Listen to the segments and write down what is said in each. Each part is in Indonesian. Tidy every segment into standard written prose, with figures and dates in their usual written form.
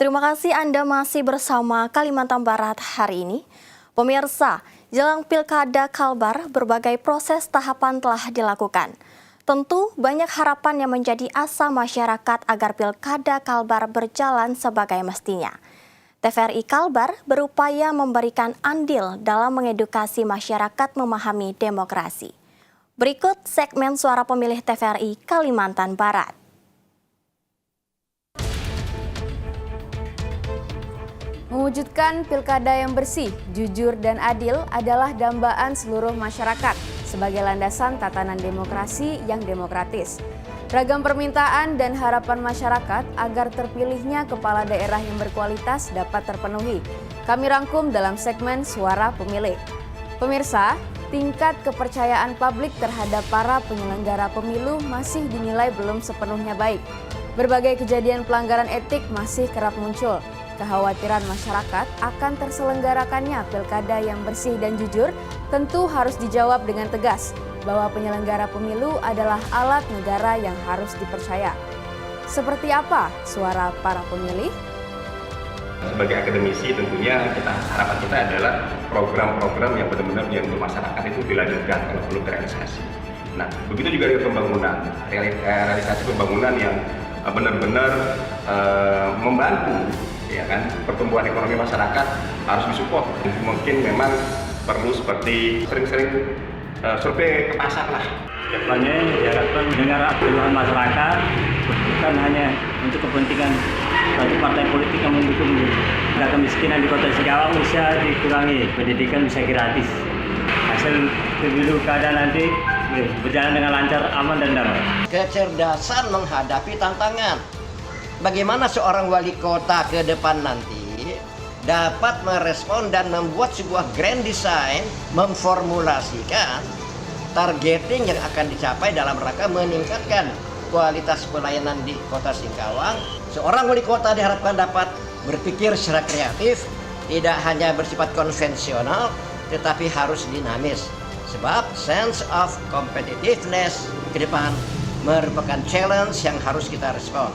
Terima kasih Anda masih bersama Kalimantan Barat hari ini. Pemirsa, jelang Pilkada Kalbar, berbagai proses tahapan telah dilakukan. Tentu banyak harapan yang menjadi asa masyarakat agar Pilkada Kalbar berjalan sebagai mestinya. TVRI Kalbar berupaya memberikan andil dalam mengedukasi masyarakat memahami demokrasi. Berikut segmen Suara Pemilih TVRI Kalimantan Barat. Mewujudkan pilkada yang bersih, jujur, dan adil adalah dambaan seluruh masyarakat sebagai landasan tatanan demokrasi yang demokratis. Ragam permintaan dan harapan masyarakat agar terpilihnya kepala daerah yang berkualitas dapat terpenuhi. Kami rangkum dalam segmen Suara Pemilih. Pemirsa, tingkat kepercayaan publik terhadap para penyelenggara pemilu masih dinilai belum sepenuhnya baik. Berbagai kejadian pelanggaran etik masih kerap muncul. Kekhawatiran masyarakat akan terselenggarakannya pilkada yang bersih dan jujur tentu harus dijawab dengan tegas bahwa penyelenggara pemilu adalah alat negara yang harus dipercaya. Seperti apa suara para pemilih? Sebagai akademisi tentunya harapan kita adalah program-program yang benar-benar untuk masyarakat itu dilanjutkan kalau belum terrealisasi. Nah, begitu juga dengan pembangunan, realisasi pembangunan yang benar-benar membantu ya kan pertumbuhan ekonomi masyarakat harus disupport. Mungkin memang perlu seperti sering-sering survei ke pasar lah. Kedepannya diharapkan mendengar keluhan masyarakat bukan hanya untuk kepentingan satu partai politik yang mendukung. Angka kemiskinan di Kota Singkawang bisa dikurangi, pendidikan bisa gratis. Hasil pemilu kada nanti berjalan dengan lancar, aman dan damai. Kecerdasan menghadapi tantangan. Bagaimana seorang wali kota ke depan nanti dapat merespon dan membuat sebuah grand design, memformulasikan targeting yang akan dicapai dalam rangka meningkatkan kualitas pelayanan di Kota Singkawang. Seorang wali kota diharapkan dapat berpikir secara kreatif, tidak hanya bersifat konvensional, tetapi harus dinamis. Sebab sense of competitiveness ke depan merupakan challenge yang harus kita respon.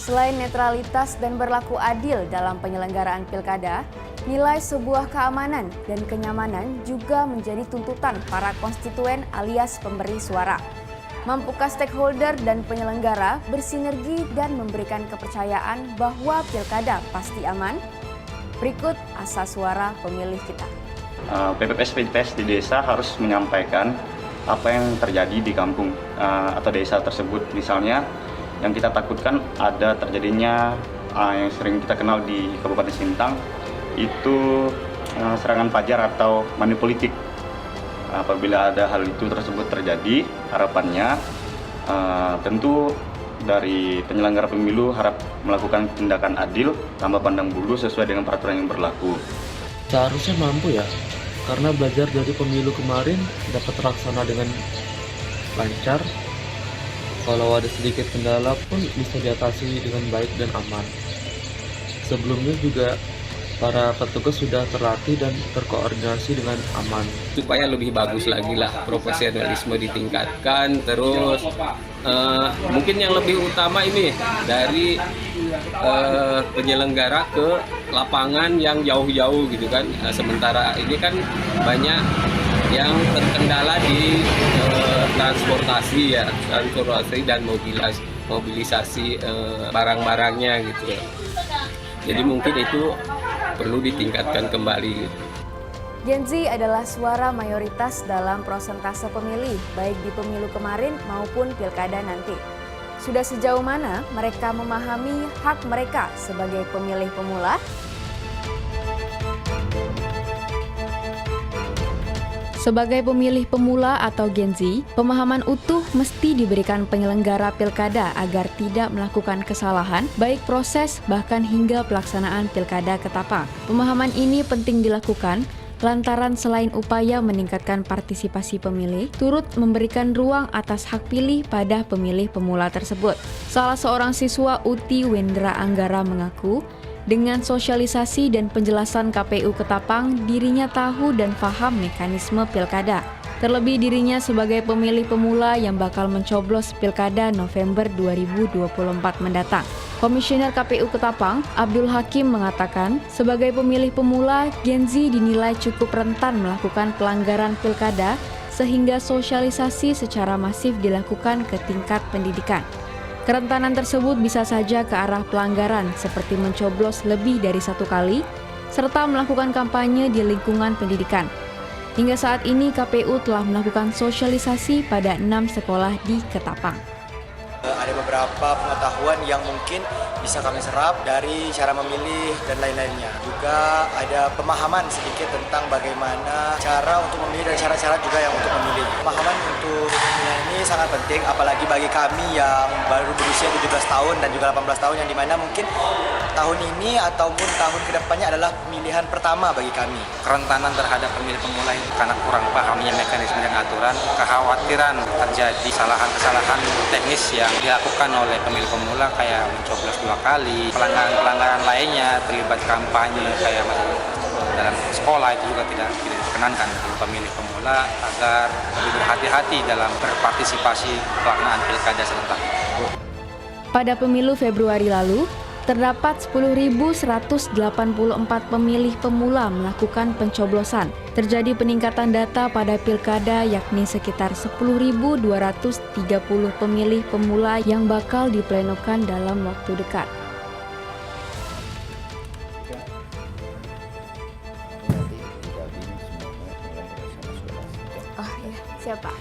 Selain netralitas dan berlaku adil dalam penyelenggaraan pilkada, nilai sebuah keamanan dan kenyamanan juga menjadi tuntutan para konstituen alias pemberi suara. Mampukah stakeholder dan penyelenggara bersinergi dan memberikan kepercayaan bahwa pilkada pasti aman? Berikut asa suara pemilih kita. PPPS di desa harus menyampaikan apa yang terjadi di kampung atau desa tersebut. Misalnya, yang kita takutkan ada terjadinya yang sering kita kenal di Kabupaten Sintang itu serangan fajar atau money politik. Apabila ada hal itu tersebut terjadi, harapannya tentu dari penyelenggara pemilu harap melakukan tindakan adil tanpa pandang bulu sesuai dengan peraturan yang berlaku. Seharusnya mampu ya, karena belajar dari pemilu kemarin dapat terlaksana dengan lancar. Kalau ada sedikit kendala pun bisa diatasi dengan baik dan aman. Sebelumnya juga para petugas sudah terlatih dan terkoordinasi dengan aman. Supaya lebih bagus lagi lah, profesionalisme ditingkatkan, terus mungkin yang lebih utama ini dari penyelenggara ke lapangan yang jauh-jauh gitu kan. Sementara ini kan banyak yang terkendala di transportasi dan mobilisasi barang-barangnya gitu. Jadi mungkin itu perlu ditingkatkan kembali. Gen Z adalah suara mayoritas dalam prosentase pemilih, baik di pemilu kemarin maupun pilkada nanti. Sudah sejauh mana mereka memahami hak mereka sebagai pemilih pemula? Sebagai pemilih pemula atau Gen Z, pemahaman utuh mesti diberikan penyelenggara pilkada agar tidak melakukan kesalahan, baik proses bahkan hingga pelaksanaan pilkada ketapang. Pemahaman ini penting dilakukan lantaran selain upaya meningkatkan partisipasi pemilih, turut memberikan ruang atas hak pilih pada pemilih pemula tersebut. Salah seorang siswa UTI Wendra Anggara mengaku, Dengan sosialisasi dan penjelasan KPU Ketapang, dirinya tahu dan paham mekanisme pilkada. Terlebih dirinya sebagai pemilih pemula yang bakal mencoblos pilkada November 2024 mendatang. Komisioner KPU Ketapang, Abdul Hakim mengatakan, sebagai pemilih pemula, Gen Z dinilai cukup rentan melakukan pelanggaran pilkada sehingga sosialisasi secara masif dilakukan ke tingkat pendidikan. Kerentanan tersebut bisa saja ke arah pelanggaran seperti mencoblos lebih dari 1 kali, serta melakukan kampanye di lingkungan pendidikan. Hingga saat ini KPU telah melakukan sosialisasi pada 6 sekolah di Ketapang. Ada beberapa pengetahuan yang mungkin bisa kami serap dari cara memilih dan lain-lainnya. Juga ada pemahaman sedikit tentang bagaimana cara untuk memilih dan cara-cara juga yang untuk memilih. Pemahaman untuk pemilihan ini sangat penting, apalagi bagi kami yang baru berusia 17 tahun dan juga 18 tahun yang dimana mungkin tahun ini ataupun tahun kedepannya adalah pemilihan pertama bagi kami. Kerentanan terhadap pemilih pemula ini karena kurang pahamnya mekanisme dan aturan, kekhawatiran terjadi kesalahan-kesalahan teknis yang dilakukan oleh pemilih pemula kayak mencoblos 2 kali, pelanggaran-pelanggaran lainnya terlibat kampanye kayak dalam sekolah itu juga tidak diperkenankan untuk pemilih pemula agar lebih berhati-hati dalam berpartisipasi pelaksanaan pilkada serentak. Pada pemilu Februari lalu, terdapat 10.184 pemilih pemula melakukan pencoblosan. Terjadi peningkatan data pada pilkada yakni sekitar 10.230 pemilih pemula yang bakal diplenokan dalam waktu dekat. Siapa?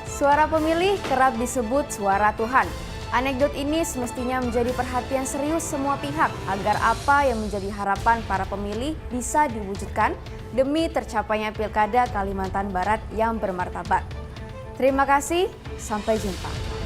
Suara pemilih kerap disebut suara Tuhan. Anekdot ini semestinya menjadi perhatian serius semua pihak agar apa yang menjadi harapan para pemilih bisa diwujudkan demi tercapainya Pilkada Kalimantan Barat yang bermartabat. Terima kasih, sampai jumpa.